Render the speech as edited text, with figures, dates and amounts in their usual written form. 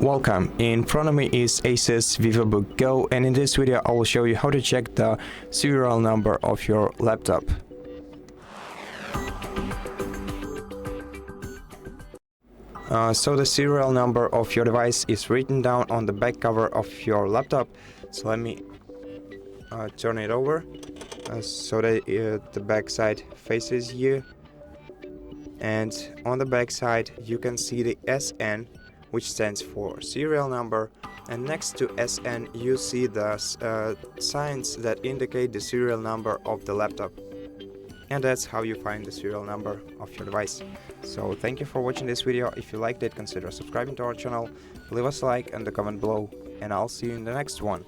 Welcome, in front of me is ASUS VivoBook Go, and in this video I will show you how to check the serial number of your laptop. So the serial number of your device is written down on the back cover of your laptop. So let me turn it over so that the back side faces you, and on the back side you can see the SN, which stands for serial number, and next to SN you see the signs that indicate the serial number of the laptop. And that's how you find the serial number of your device. So thank you for watching this video. If you liked it, consider subscribing to our channel, leave us a like and a comment below, and I'll see you in the next one.